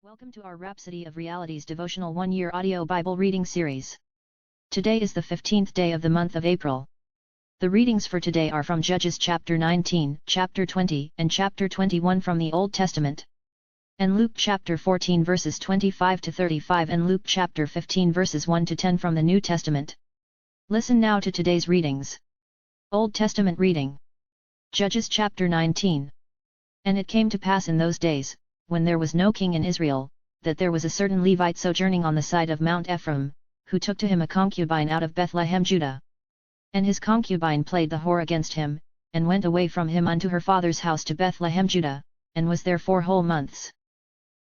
Welcome to our Rhapsody of Realities devotional 1-year audio Bible reading series. Today is the 15th day of the month of April. The readings for today are from Judges chapter 19, chapter 20, and chapter 21 from the Old Testament, and Luke chapter 14 verses 25 to 35 and Luke chapter 15 verses 1 to 10 from the New Testament. Listen now to today's readings. Old Testament reading. Judges chapter 19. And it came to pass in those days, when there was no king in Israel, that there was a certain Levite sojourning on the side of Mount Ephraim, who took to him a concubine out of Bethlehem Judah. And his concubine played the whore against him, and went away from him unto her father's house to Bethlehem Judah, and was there 4 whole months.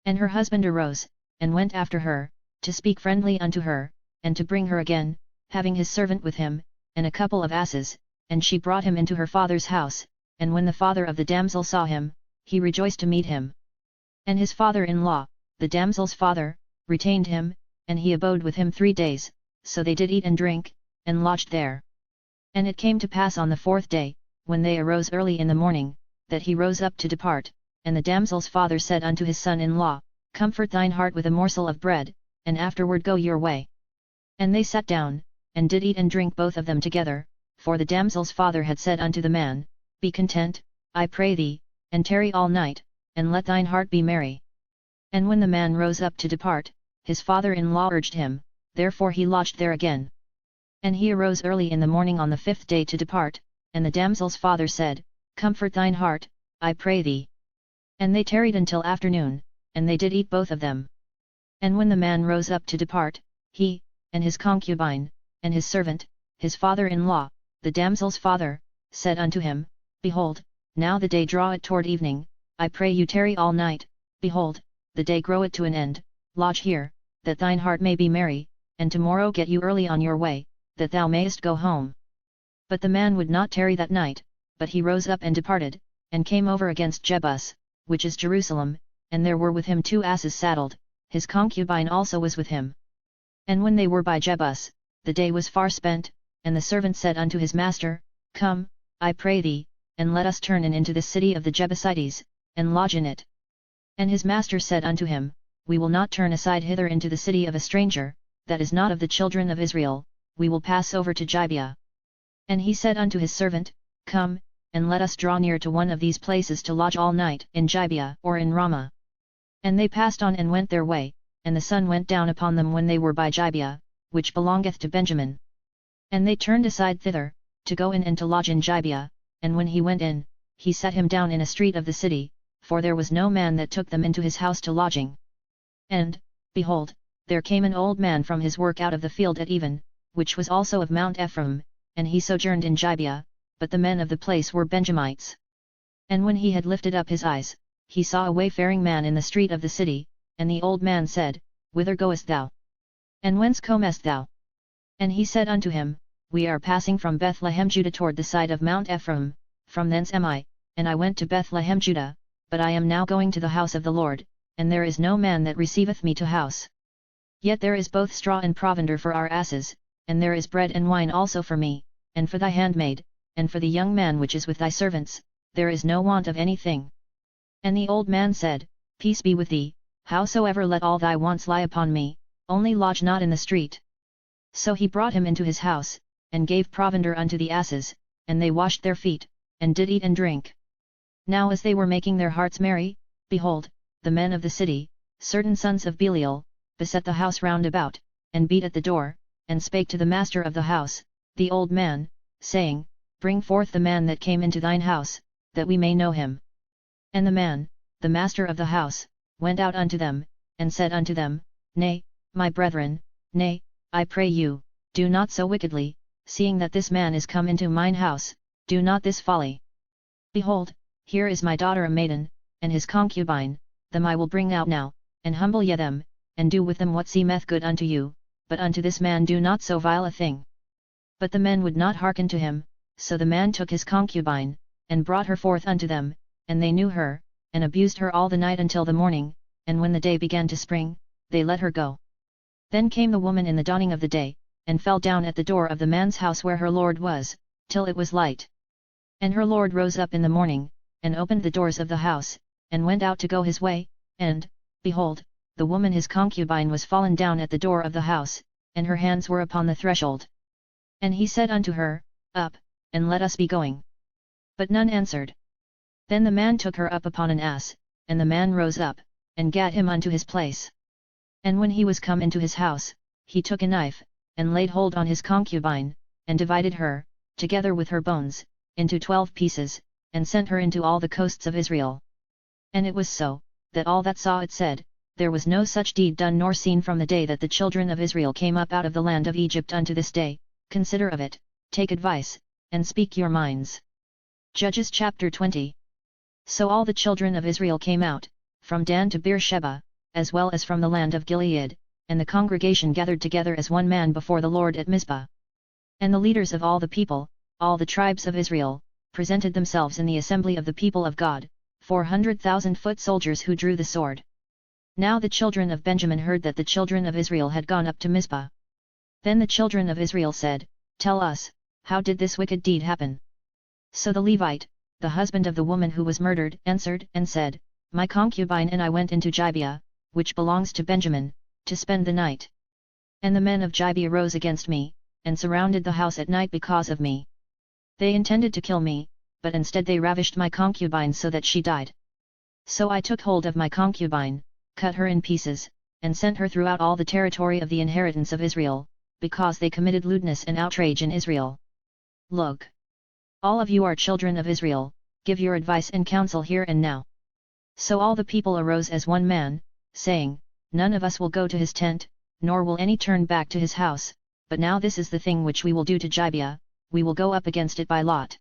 And her husband arose, and went after her, to speak friendly unto her, and to bring her again, having his servant with him, and a couple of asses, and she brought him into her father's house, and when the father of the damsel saw him, he rejoiced to meet him. And his father-in-law, the damsel's father, retained him, and he abode with him 3 days, so they did eat and drink, and lodged there. And it came to pass on the 4th day, when they arose early in the morning, that he rose up to depart, and the damsel's father said unto his son-in-law, Comfort thine heart with a morsel of bread, and afterward go your way. And they sat down, and did eat and drink both of them together, for the damsel's father had said unto the man, Be content, I pray thee, and tarry all night, and let thine heart be merry. And when the man rose up to depart, his father-in-law urged him, therefore he lodged there again. And he arose early in the morning on the 5th day to depart, and the damsel's father said, Comfort thine heart, I pray thee. And they tarried until afternoon, and they did eat both of them. And when the man rose up to depart, he, and his concubine, and his servant, his father-in-law, the damsel's father, said unto him, Behold, now the day draweth toward evening, I pray you tarry all night, behold, the day groweth to an end, lodge here, that thine heart may be merry, and tomorrow get you early on your way, that thou mayest go home. But the man would not tarry that night, but he rose up and departed, and came over against Jebus, which is Jerusalem, and there were with him 2 asses saddled, his concubine also was with him. And when they were by Jebus, the day was far spent, and the servant said unto his master, Come, I pray thee, and let us turn in into this city of the Jebusites, and lodge in it. And his master said unto him, We will not turn aside hither into the city of a stranger, that is not of the children of Israel, we will pass over to Gibeah. And he said unto his servant, Come, and let us draw near to one of these places to lodge all night in Gibeah or in Ramah. And they passed on and went their way, and the sun went down upon them when they were by Gibeah, which belongeth to Benjamin. And they turned aside thither, to go in and to lodge in Gibeah, and when he went in, he set him down in a street of the city, for there was no man that took them into his house to lodging. And, behold, there came an old man from his work out of the field at even, which was also of Mount Ephraim, and he sojourned in Gibeah, but the men of the place were Benjamites. And when he had lifted up his eyes, he saw a wayfaring man in the street of the city, and the old man said, Whither goest thou? And whence comest thou? And he said unto him, We are passing from Bethlehem Judah toward the side of Mount Ephraim, from thence am I, and I went to Bethlehem Judah, but I am now going to the house of the Lord, and there is no man that receiveth me to house. Yet there is both straw and provender for our asses, and there is bread and wine also for me, and for thy handmaid, and for the young man which is with thy servants, there is no want of anything. And the old man said, Peace be with thee, howsoever let all thy wants lie upon me, only lodge not in the street. So he brought him into his house, and gave provender unto the asses, and they washed their feet, and did eat and drink. Now as they were making their hearts merry, behold, the men of the city, certain sons of Belial, beset the house round about, and beat at the door, and spake to the master of the house, the old man, saying, Bring forth the man that came into thine house, that we may know him. And the man, the master of the house, went out unto them, and said unto them, Nay, my brethren, nay, I pray you, do not so wickedly, seeing that this man is come into mine house, do not this folly. Behold, here is my daughter a maiden, and his concubine, them I will bring out now, and humble ye them, and do with them what seemeth good unto you, but unto this man do not so vile a thing. But the men would not hearken to him, so the man took his concubine, and brought her forth unto them, and they knew her, and abused her all the night until the morning, and when the day began to spring, they let her go. Then came the woman in the dawning of the day, and fell down at the door of the man's house where her lord was, till it was light. And her lord rose up in the morning, and opened the doors of the house, and went out to go his way, and, behold, the woman his concubine was fallen down at the door of the house, and her hands were upon the threshold. And he said unto her, Up, and let us be going. But none answered. Then the man took her up upon an ass, and the man rose up, and gat him unto his place. And when he was come into his house, he took a knife, and laid hold on his concubine, and divided her, together with her bones, into 12 pieces, and sent her into all the coasts of Israel. And it was so, that all that saw it said, There was no such deed done nor seen from the day that the children of Israel came up out of the land of Egypt unto this day. Consider of it, take advice, and speak your minds. Judges chapter 20. So all the children of Israel came out, from Dan to Beersheba, as well as from the land of Gilead, and the congregation gathered together as one man before the Lord at Mizpah. And the leaders of all the people, all the tribes of Israel, presented themselves in the assembly of the people of God, 400,000 foot soldiers who drew the sword. Now the children of Benjamin heard that the children of Israel had gone up to Mizpah. Then the children of Israel said, Tell us, how did this wicked deed happen? So the Levite, the husband of the woman who was murdered, answered and said, My concubine and I went into Gibeah, which belongs to Benjamin, to spend the night. And the men of Gibeah rose against me, and surrounded the house at night because of me. They intended to kill me, but instead they ravished my concubine so that she died. So I took hold of my concubine, cut her in pieces, and sent her throughout all the territory of the inheritance of Israel, because they committed lewdness and outrage in Israel. Look! All of you are children of Israel, give your advice and counsel here and now. So all the people arose as one man, saying, None of us will go to his tent, nor will any turn back to his house, but now this is the thing which we will do to Gibeah, we will go up against it by lot.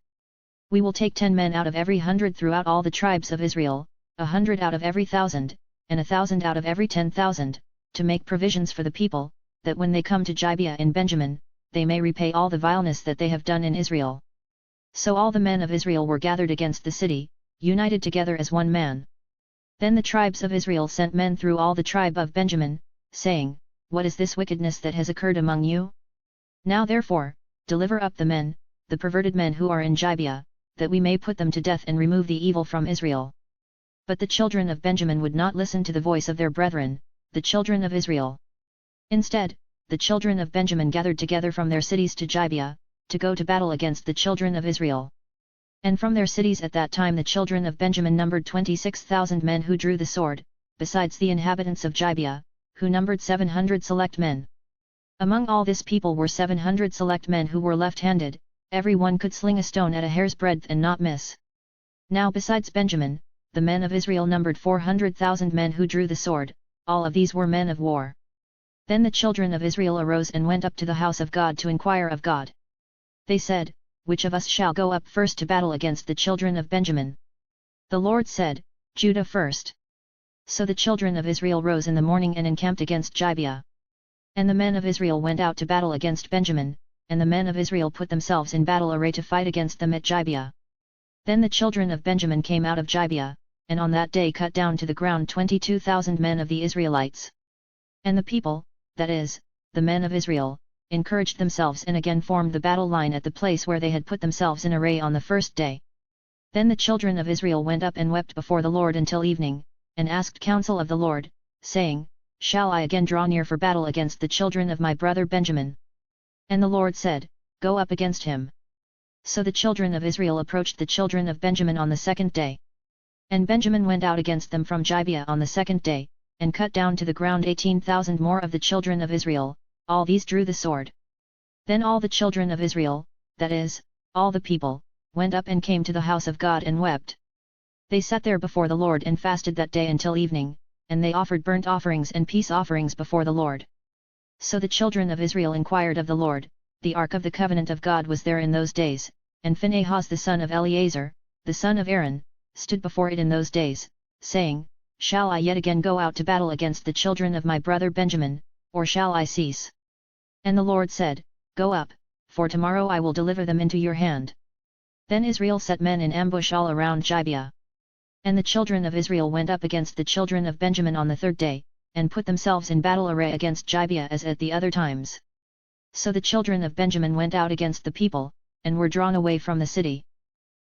We will take 10 men out of every 100 throughout all the tribes of Israel, 100 out of every 1,000, and 1,000 out of every 10,000, to make provisions for the people, that when they come to Gibeah in Benjamin, they may repay all the vileness that they have done in Israel. So all the men of Israel were gathered against the city, united together as one man. Then the tribes of Israel sent men through all the tribe of Benjamin, saying, What is this wickedness that has occurred among you? Now therefore, deliver up the men, the perverted men who are in Gibeah, that we may put them to death and remove the evil from Israel. But the children of Benjamin would not listen to the voice of their brethren, the children of Israel. Instead, the children of Benjamin gathered together from their cities to Gibeah, to go to battle against the children of Israel. And from their cities at that time the children of Benjamin numbered 26,000 men who drew the sword, besides the inhabitants of Gibeah, who numbered 700 select men. Among all this people were 700 select men who were left-handed, every one could sling a stone at a hair's breadth and not miss. Now besides Benjamin, the men of Israel numbered 400,000 men who drew the sword, all of these were men of war. Then the children of Israel arose and went up to the house of God to inquire of God. They said, Which of us shall go up first to battle against the children of Benjamin? The Lord said, Judah first. So the children of Israel rose in the morning and encamped against Gibeah. And the men of Israel went out to battle against Benjamin, and the men of Israel put themselves in battle array to fight against them at Gibeah. Then the children of Benjamin came out of Gibeah, and on that day cut down to the ground 22,000 men of the Israelites. And the people, that is, the men of Israel, encouraged themselves and again formed the battle line at the place where they had put themselves in array on the first day. Then the children of Israel went up and wept before the Lord until evening, and asked counsel of the Lord, saying, Shall I again draw near for battle against the children of my brother Benjamin? And the Lord said, Go up against him. So the children of Israel approached the children of Benjamin on the second day. And Benjamin went out against them from Gibeah on the second day, and cut down to the ground 18,000 more of the children of Israel, all these drew the sword. Then all the children of Israel, that is, all the people, went up and came to the house of God and wept. They sat there before the Lord and fasted that day until evening, and they offered burnt offerings and peace offerings before the Lord. So the children of Israel inquired of the Lord. The ark of the covenant of God was there in those days, and Phinehas the son of Eleazar, the son of Aaron, stood before it in those days, saying, Shall I yet again go out to battle against the children of my brother Benjamin, or shall I cease? And the Lord said, Go up, for tomorrow I will deliver them into your hand. Then Israel set men in ambush all around Gibeah. And the children of Israel went up against the children of Benjamin on the third day, and put themselves in battle array against Gibeah as at the other times. So the children of Benjamin went out against the people, and were drawn away from the city.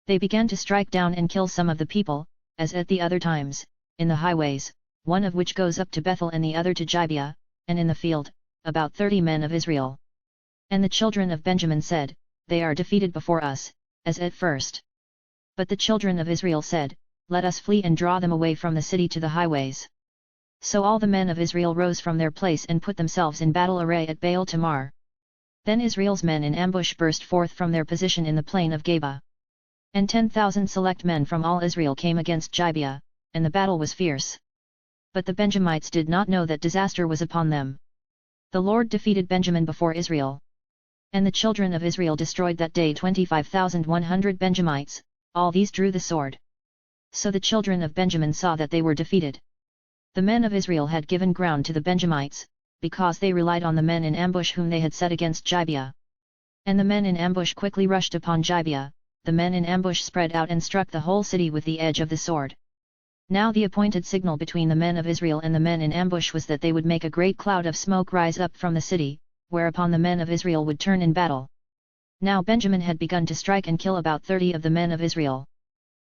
They began to strike down and kill some of the people, as at the other times, in the highways, one of which goes up to Bethel and the other to Gibeah, and in the field, about 30 men of Israel. And the children of Benjamin said, They are defeated before us, as at first. But the children of Israel said, Let us flee and draw them away from the city to the highways. So all the men of Israel rose from their place and put themselves in battle array at Baal Tamar. Then Israel's men in ambush burst forth from their position in the plain of Geba. And 10,000 select men from all Israel came against Gibeah, and the battle was fierce. But the Benjamites did not know that disaster was upon them. The Lord defeated Benjamin before Israel. And the children of Israel destroyed that day 25,100 Benjamites, all these drew the sword. So the children of Benjamin saw that they were defeated. The men of Israel had given ground to the Benjamites, because they relied on the men in ambush whom they had set against Gibeah. And the men in ambush quickly rushed upon Gibeah, the men in ambush spread out and struck the whole city with the edge of the sword. Now the appointed signal between the men of Israel and the men in ambush was that they would make a great cloud of smoke rise up from the city, whereupon the men of Israel would turn in battle. Now Benjamin had begun to strike and kill about 30 of the men of Israel.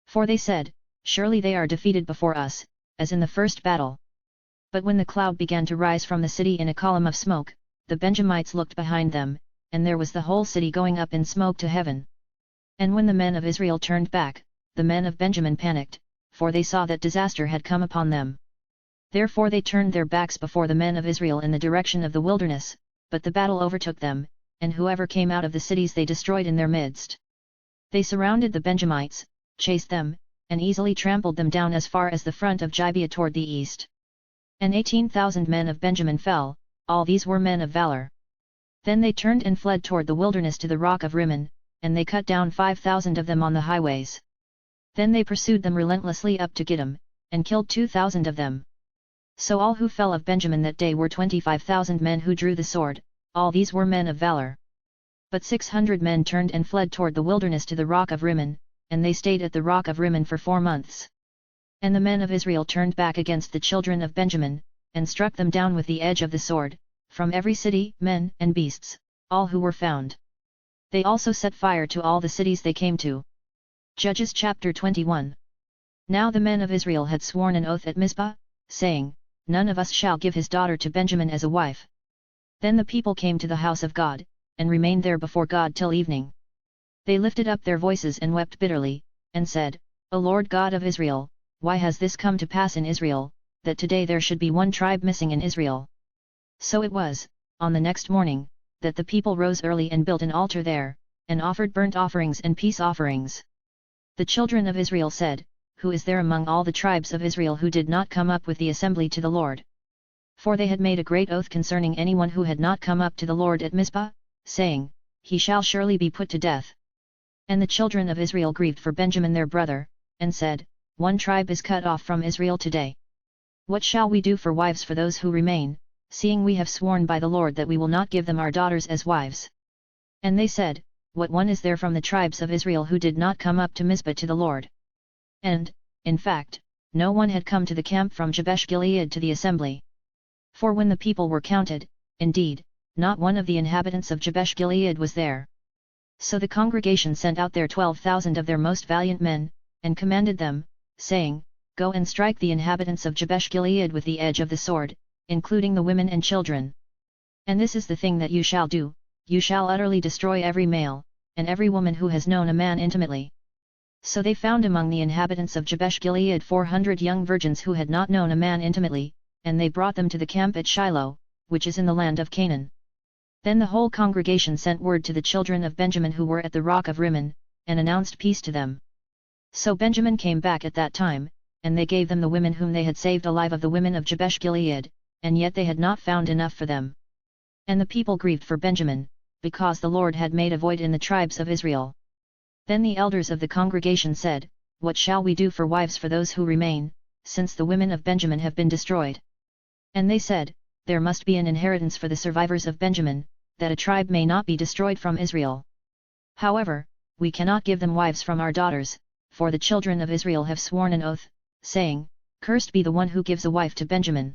For they said, Surely they are defeated before us, as in the first battle. But when the cloud began to rise from the city in a column of smoke, the Benjamites looked behind them, and there was the whole city going up in smoke to heaven. And when the men of Israel turned back, the men of Benjamin panicked, for they saw that disaster had come upon them. Therefore they turned their backs before the men of Israel in the direction of the wilderness, but the battle overtook them, and whoever came out of the cities they destroyed in their midst. They surrounded the Benjamites, chased them, and easily trampled them down as far as the front of Gibeah toward the east. And 18,000 men of Benjamin fell, all these were men of valor. Then they turned and fled toward the wilderness to the rock of Rimmon, and they cut down 5,000 of them on the highways. Then they pursued them relentlessly up to Gittim, and killed 2,000 of them. So all who fell of Benjamin that day were 25,000 men who drew the sword, all these were men of valor. But 600 men turned and fled toward the wilderness to the rock of Rimmon, and they stayed at the rock of Rimmon for 4 months. And the men of Israel turned back against the children of Benjamin, and struck them down with the edge of the sword, from every city, men and beasts, all who were found. They also set fire to all the cities they came to. Judges chapter 21. Now the men of Israel had sworn an oath at Mizpah, saying, None of us shall give his daughter to Benjamin as a wife. Then the people came to the house of God, and remained there before God till evening. They lifted up their voices and wept bitterly, and said, O Lord God of Israel, why has this come to pass in Israel, that today there should be one tribe missing in Israel? So it was, on the next morning, that the people rose early and built an altar there, and offered burnt offerings and peace offerings. The children of Israel said, Who is there among all the tribes of Israel who did not come up with the assembly to the Lord? For they had made a great oath concerning anyone who had not come up to the Lord at Mizpah, saying, He shall surely be put to death. And the children of Israel grieved for Benjamin their brother, and said, One tribe is cut off from Israel today. What shall we do for wives for those who remain, seeing we have sworn by the Lord that we will not give them our daughters as wives? And they said, What one is there from the tribes of Israel who did not come up to Mizpah to the Lord? And, in fact, no one had come to the camp from Jabesh Gilead to the assembly. For when the people were counted, indeed, not one of the inhabitants of Jabesh Gilead was there. So the congregation sent out their 12,000 of their most valiant men, and commanded them, saying, Go and strike the inhabitants of Jabesh Gilead with the edge of the sword, including the women and children. And this is the thing that you shall do, you shall utterly destroy every male, and every woman who has known a man intimately. So they found among the inhabitants of Jabesh Gilead 400 young virgins who had not known a man intimately, and they brought them to the camp at Shiloh, which is in the land of Canaan. Then the whole congregation sent word to the children of Benjamin who were at the rock of Rimmon, and announced peace to them. So Benjamin came back at that time, and they gave them the women whom they had saved alive of the women of Jabesh Gilead, and yet they had not found enough for them. And the people grieved for Benjamin, because the Lord had made a void in the tribes of Israel. Then the elders of the congregation said, What shall we do for wives for those who remain, since the women of Benjamin have been destroyed? And they said, There must be an inheritance for the survivors of Benjamin, that a tribe may not be destroyed from Israel. However, we cannot give them wives from our daughters, for the children of Israel have sworn an oath, saying, Cursed be the one who gives a wife to Benjamin.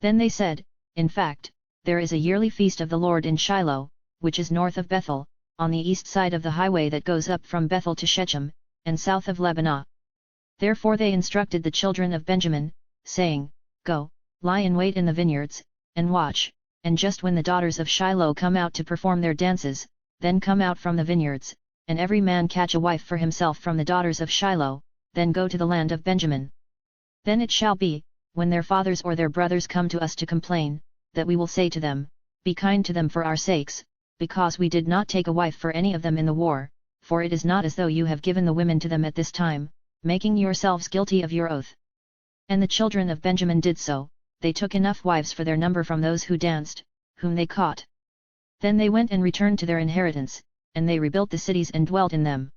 Then they said, In fact, there is a yearly feast of the Lord in Shiloh, which is north of Bethel, on the east side of the highway that goes up from Bethel to Shechem, and south of Lebanah. Therefore they instructed the children of Benjamin, saying, Go, lie in wait in the vineyards, and watch, and just when the daughters of Shiloh come out to perform their dances, then come out from the vineyards, and every man catch a wife for himself from the daughters of Shiloh, then go to the land of Benjamin. Then it shall be, when their fathers or their brothers come to us to complain, that we will say to them, Be kind to them for our sakes, because we did not take a wife for any of them in the war, for it is not as though you have given the women to them at this time, making yourselves guilty of your oath. And the children of Benjamin did so, they took enough wives for their number from those who danced, whom they caught. Then they went and returned to their inheritance, and they rebuilt the cities and dwelt in them.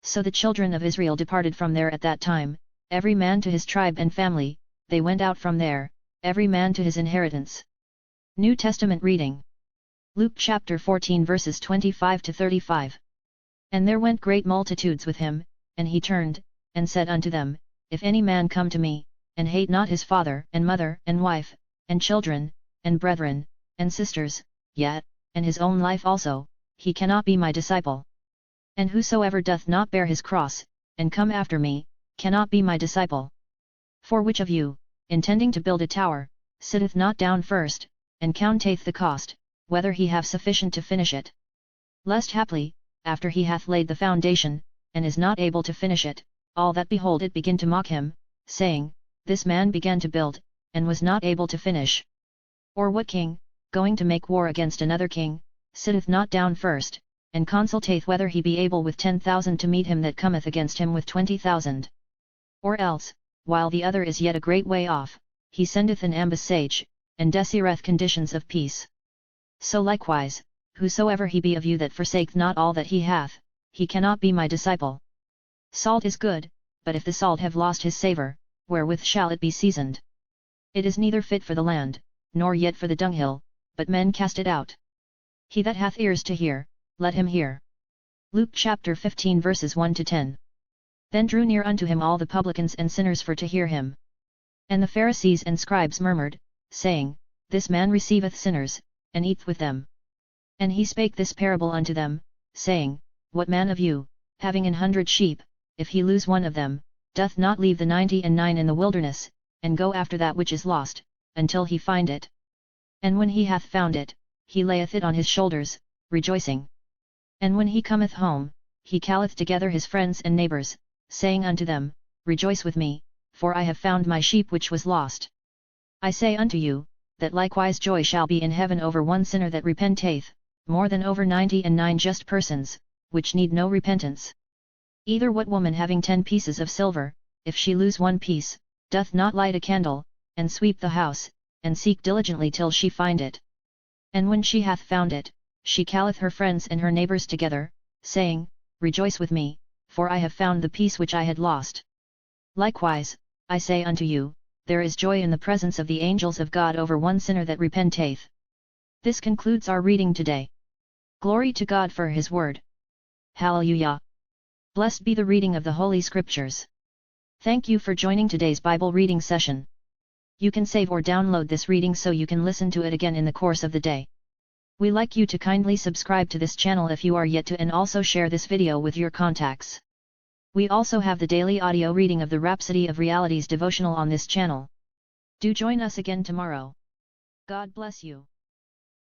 So the children of Israel departed from there at that time, every man to his tribe and family, they went out from there, every man to his inheritance. New Testament reading. Luke chapter 14 verses 25 to 35. And there went great multitudes with him, and he turned, and said unto them, If any man come to me, and hate not his father and mother and wife, and children, and brethren, and sisters, yet, and his own life also, he cannot be my disciple. And whosoever doth not bear his cross, and come after me, cannot be my disciple. For which of you, intending to build a tower, sitteth not down first, and counteth the cost, whether he have sufficient to finish it? Lest haply, after he hath laid the foundation, and is not able to finish it, all that behold it begin to mock him, saying, This man began to build, and was not able to finish. Or what king, going to make war against another king, sitteth not down first, and consulteth whether he be able with 10,000 to meet him that cometh against him with 20,000? Or else, while the other is yet a great way off, he sendeth an ambassage, and desireth conditions of peace. So likewise, whosoever he be of you that forsaketh not all that he hath, he cannot be my disciple. Salt is good, but if the salt have lost his savour, wherewith shall it be seasoned? It is neither fit for the land, nor yet for the dunghill, but men cast it out. He that hath ears to hear, let him hear. Luke chapter 15 verses 1 to 10. Then drew near unto him all the publicans and sinners for to hear him. And the Pharisees and scribes murmured, saying, This man receiveth sinners, and eateth with them. And he spake this parable unto them, saying, What man of you, having 100 sheep, if he lose one of them, doth not leave the 99 in the wilderness, and go after that which is lost, until he find it? And when he hath found it, he layeth it on his shoulders, rejoicing. And when he cometh home, he calleth together his friends and neighbours, saying unto them, Rejoice with me, for I have found my sheep which was lost. I say unto you, that likewise joy shall be in heaven over one sinner that repenteth, more than over 99 just persons, which need no repentance. Either what woman having 10 pieces of silver, if she lose one piece, doth not light a candle, and sweep the house, and seek diligently till she find it? And when she hath found it, she calleth her friends and her neighbours together, saying, Rejoice with me, for I have found the piece which I had lost. Likewise, I say unto you, there is joy in the presence of the angels of God over one sinner that repenteth. This concludes our reading today. Glory to God for His word. Hallelujah. Blessed be the reading of the Holy Scriptures. Thank you for joining today's Bible reading session. You can save or download this reading so you can listen to it again in the course of the day. We like you to kindly subscribe to this channel if you are yet to, and also share this video with your contacts. We also have the daily audio reading of the Rhapsody of Realities devotional on this channel. Do join us again tomorrow. God bless you.